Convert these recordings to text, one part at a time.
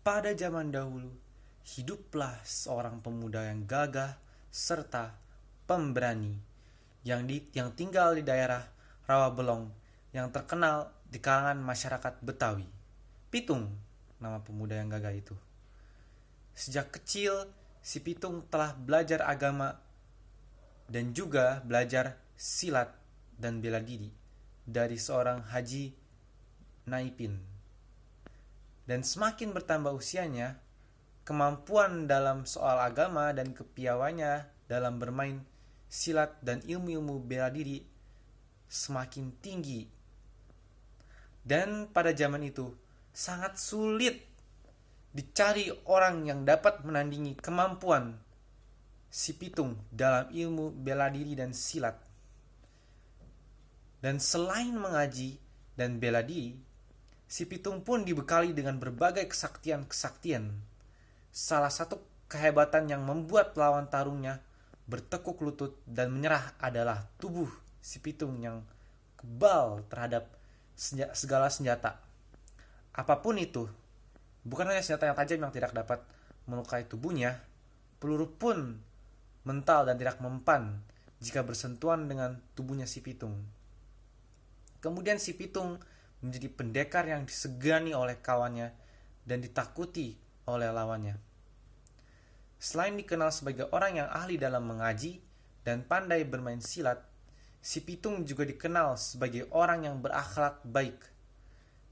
Pada zaman dahulu, hiduplah seorang pemuda yang gagah serta pemberani yang tinggal di daerah Rawabelong yang terkenal di kalangan masyarakat Betawi. Pitung, nama pemuda yang gagah itu. Sejak kecil, si Pitung telah belajar agama dan juga belajar silat dan bela diri dari seorang Haji Naipin. Dan semakin bertambah usianya, kemampuan dalam soal agama dan kepiawaiannya dalam bermain silat dan ilmu-ilmu bela diri semakin tinggi. Dan pada zaman itu sangat sulit dicari orang yang dapat menandingi kemampuan si Pitung dalam ilmu bela diri dan silat. Dan selain mengaji dan bela diri, si Pitung pun dibekali dengan berbagai kesaktian-kesaktian. Salah satu kehebatan yang membuat lawan tarungnya bertekuk lutut dan menyerah adalah tubuh si Pitung yang kebal terhadap segala senjata. Apapun itu, bukan hanya senjata yang tajam yang tidak dapat melukai tubuhnya, peluru pun mental dan tidak mempan jika bersentuhan dengan tubuhnya si Pitung. Kemudian si Pitung menjadi pendekar yang disegani oleh kawannya dan ditakuti oleh lawannya. Selain dikenal sebagai orang yang ahli dalam mengaji dan pandai bermain silat, si Pitung juga dikenal sebagai orang yang berakhlak baik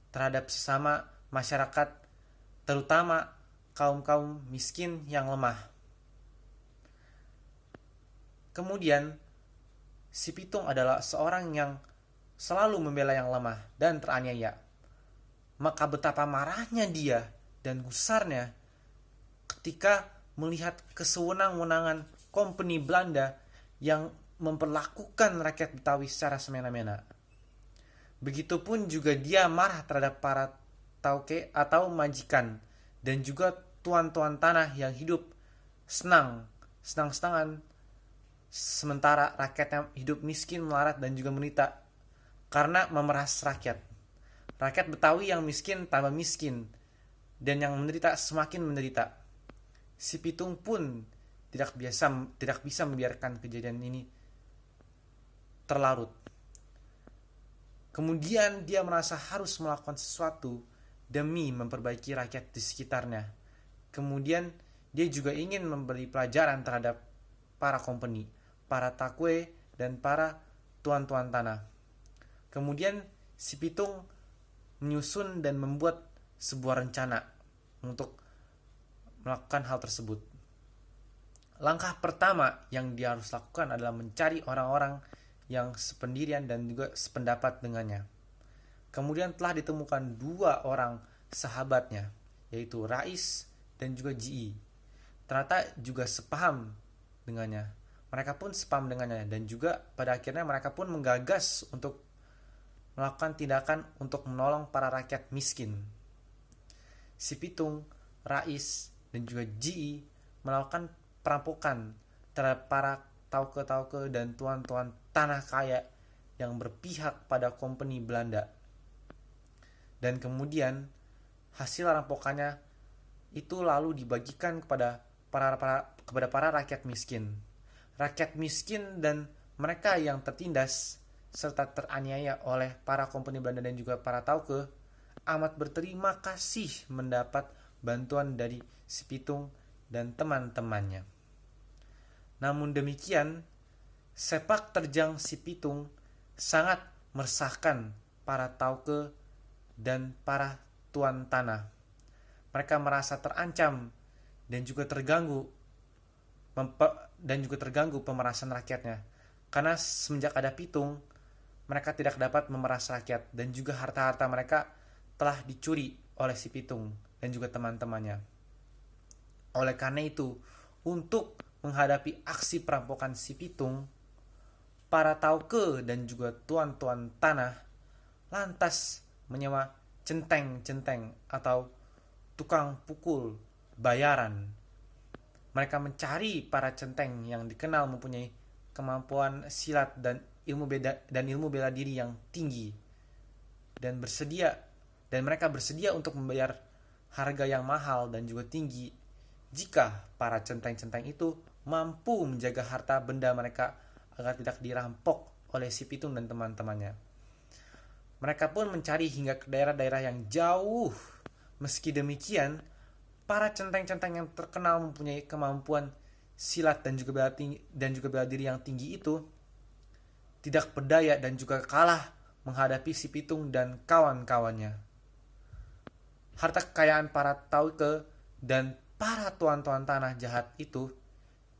terhadap sesama masyarakat, terutama kaum-kaum miskin yang lemah. Kemudian, si Pitung adalah seorang yang selalu membela yang lemah dan teraniaya. Maka betapa marahnya dia dan gusarnya ketika melihat kesewenang-wenangan kompeni Belanda yang memperlakukan rakyat Betawi secara semena-mena. Begitupun juga dia marah terhadap para tauke atau majikan dan juga tuan-tuan tanah yang hidup senang-senangan sementara rakyatnya hidup miskin, melarat dan juga menderita karena memeras rakyat. Rakyat Betawi yang miskin tambah miskin dan yang menderita semakin menderita. Si Pitung pun tidak bisa membiarkan kejadian ini terlarut. Kemudian dia merasa harus melakukan sesuatu demi memperbaiki rakyat di sekitarnya. Kemudian dia juga ingin memberi pelajaran terhadap para kompeni, para takwe, dan para tuan-tuan tanah. Kemudian si Pitung menyusun dan membuat sebuah rencana untuk melakukan hal tersebut. Langkah pertama yang dia harus lakukan adalah mencari orang-orang yang sependirian dan juga sependapat dengannya. Kemudian telah ditemukan 2 orang sahabatnya, yaitu Rais dan juga Ji. Ternyata juga sepaham dengannya. Mereka pun sepaham dengannya dan juga pada akhirnya mereka pun menggagas untuk melakukan tindakan untuk menolong para rakyat miskin. Si Pitung, Rais, dan juga Ji melakukan perampokan terhadap para tauke-tauke dan tuan-tuan tanah kaya yang berpihak pada kompeni Belanda. Dan kemudian hasil rampokannya itu lalu dibagikan kepada para rakyat miskin. Rakyat miskin dan mereka yang tertindas serta teraniaya oleh para kompeni Belanda dan juga para tauke amat berterima kasih mendapat bantuan dari si Pitung dan teman-temannya. Namun demikian, sepak terjang si Pitung sangat meresahkan para tauke dan para tuan tanah. Mereka merasa terancam dan juga terganggu pemerasan rakyatnya. Karena semenjak ada Pitung, mereka tidak dapat memeras rakyat dan juga harta-harta mereka telah dicuri oleh si Pitung dan juga teman-temannya. Oleh karena itu, untuk menghadapi aksi perampokan si Pitung, para tauke dan juga tuan-tuan tanah lantas menyewa centeng-centeng atau tukang pukul bayaran. Mereka mencari para centeng yang dikenal mempunyai kemampuan silat dan ilmu bela diri yang tinggi dan mereka bersedia untuk membayar harga yang mahal dan juga tinggi jika para centeng-centeng itu mampu menjaga harta benda mereka agar tidak dirampok oleh si pitung dan teman-temannya. Mereka pun mencari hingga ke daerah-daerah yang jauh. Meski demikian, para centeng-centeng yang terkenal mempunyai kemampuan silat dan juga bela diri yang tinggi itu tidak berdaya dan juga kalah menghadapi si pitung dan kawan-kawannya. Harta kekayaan para tauke dan para tuan-tuan tanah jahat itu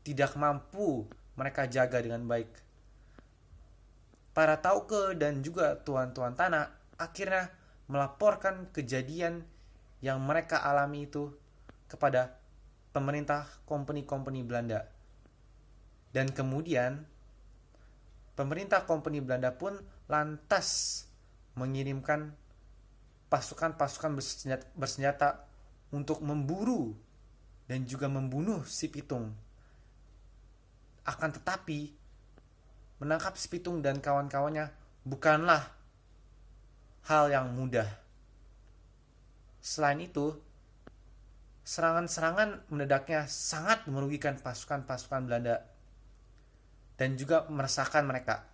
tidak mampu mereka jaga dengan baik. Para tauke dan juga tuan-tuan tanah akhirnya melaporkan kejadian yang mereka alami itu kepada pemerintah kompeni-kompeni Belanda. Dan kemudian pemerintah kompeni Belanda pun lantas mengirimkan pasukan-pasukan bersenjata untuk memburu dan juga membunuh si pitung. Akan tetapi, menangkap si pitung dan kawan-kawannya bukanlah hal yang mudah. Selain itu, serangan-serangan mendedaknya sangat merugikan pasukan-pasukan Belanda dan juga meresahkan mereka.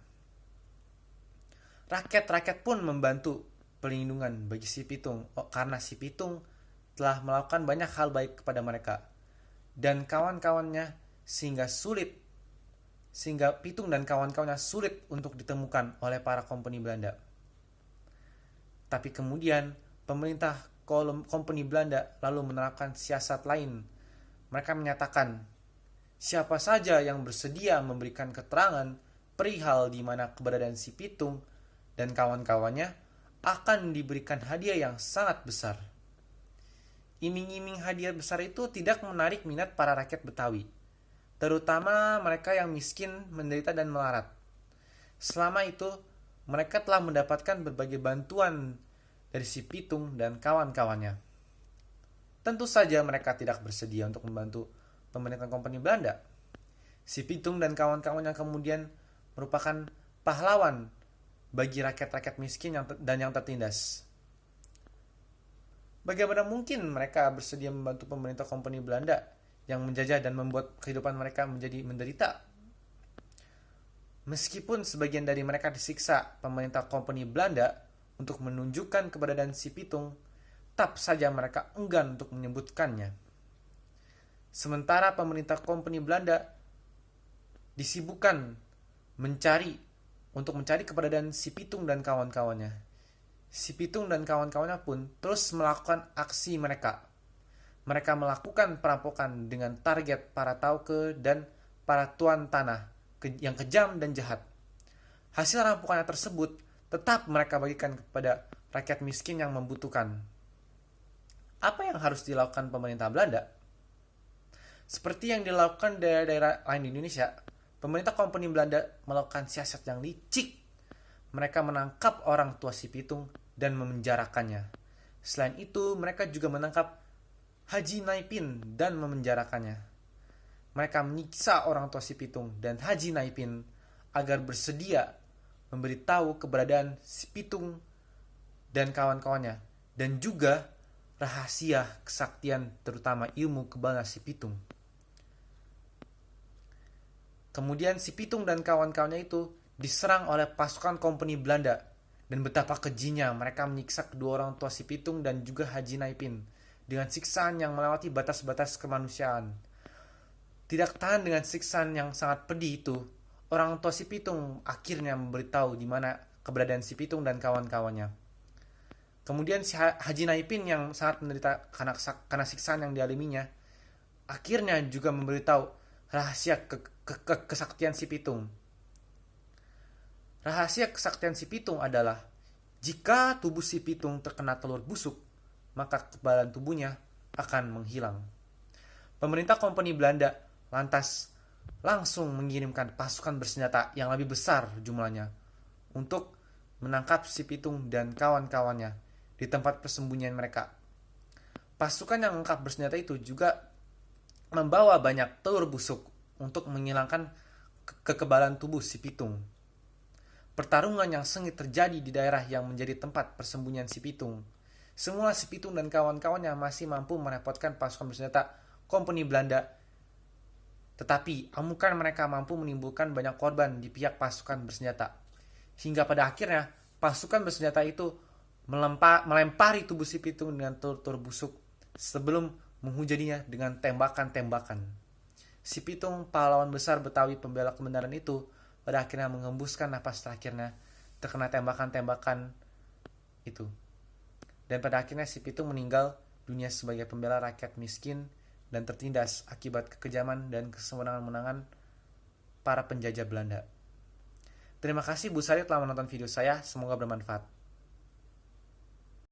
Rakyat-rakyat pun membantu pelindungan bagi si pitung karena si pitung telah melakukan banyak hal baik kepada mereka dan kawan-kawannya sehingga pitung dan kawan-kawannya sulit untuk ditemukan oleh para kompeni Belanda. Tapi kemudian pemerintah kompeni Belanda lalu menerapkan siasat lain. Mereka menyatakan siapa saja yang bersedia memberikan keterangan perihal di mana keberadaan si pitung dan kawan-kawannya akan diberikan hadiah yang sangat besar. Iming-iming hadiah besar itu tidak menarik minat para rakyat Betawi, terutama mereka yang miskin, menderita, dan melarat. Selama itu, mereka telah mendapatkan berbagai bantuan dari si pitung dan kawan-kawannya. Tentu saja mereka tidak bersedia untuk membantu pemerintah kompeni Belanda. Si pitung dan kawan-kawannya kemudian merupakan pahlawan bagi rakyat-rakyat miskin dan yang tertindas. Bagaimana mungkin mereka bersedia membantu pemerintah kompeni Belanda yang menjajah dan membuat kehidupan mereka menjadi menderita? Meskipun sebagian dari mereka disiksa pemerintah kompeni Belanda untuk menunjukkan keberadaan si pitung, tetap saja mereka enggan untuk menyebutkannya. Sementara pemerintah kompeni Belanda disibukkan mencari keberadaan si pitung dan kawan-kawannya. Si pitung dan kawan-kawannya pun terus melakukan aksi mereka. Mereka melakukan perampokan dengan target para tauke dan para tuan tanah yang kejam dan jahat. Hasil rampokannya tersebut tetap mereka bagikan kepada rakyat miskin yang membutuhkan. Apa yang harus dilakukan pemerintah Belanda? Seperti yang dilakukan daerah-daerah lain di Indonesia, pemerintah kompeni Belanda melakukan siasat yang licik. Mereka menangkap orang tua si pitung dan memenjarakannya. Selain itu, mereka juga menangkap Haji Naipin dan memenjarakannya. Mereka menyiksa orang tua si pitung dan Haji Naipin agar bersedia memberitahu keberadaan si pitung dan kawan-kawannya dan juga rahasia kesaktian terutama ilmu kebal si pitung. Kemudian si pitung dan kawan-kawannya itu diserang oleh pasukan kompeni Belanda dan betapa kejinya mereka menyiksa kedua orang tua si pitung dan juga Haji Naipin dengan siksaan yang melewati batas-batas kemanusiaan. Tidak tahan dengan siksaan yang sangat pedih itu, orang tua si pitung akhirnya memberitahu di mana keberadaan si pitung dan kawan-kawannya. Kemudian si Haji Naipin yang sangat menderita karena siksaan yang dialaminya, akhirnya juga memberitahu rahasia kesaktian si pitung. Rahasia kesaktian si pitung adalah jika tubuh si pitung terkena telur busuk, maka kekebalan tubuhnya akan menghilang. Pemerintah kompeni Belanda lantas langsung mengirimkan pasukan bersenjata yang lebih besar jumlahnya untuk menangkap si pitung dan kawan-kawannya di tempat persembunyian mereka. Pasukan yang lengkap bersenjata itu juga membawa banyak telur busuk untuk menghilangkan kekebalan tubuh si pitung. Pertarungan yang sengit terjadi di daerah yang menjadi tempat persembunyian si pitung, Semula si Pitung dan kawan-kawannya masih mampu merepotkan pasukan bersenjata Kompeni Belanda, tetapi amukan mereka mampu menimbulkan banyak korban di pihak pasukan bersenjata. Hingga pada akhirnya pasukan bersenjata itu melempari tubuh si Pitung dengan telur-telur busuk sebelum menghujaninya dengan tembakan-tembakan. Si Pitung, pahlawan besar Betawi pembela kebenaran itu, pada akhirnya mengembuskan napas terakhirnya terkena tembakan-tembakan itu. Dan pada akhirnya si Pitung meninggal dunia sebagai pembela rakyat miskin dan tertindas akibat kekejaman dan kesewenang-wenangan para penjajah Belanda. Terima kasih Bu Sari telah menonton video saya, semoga bermanfaat.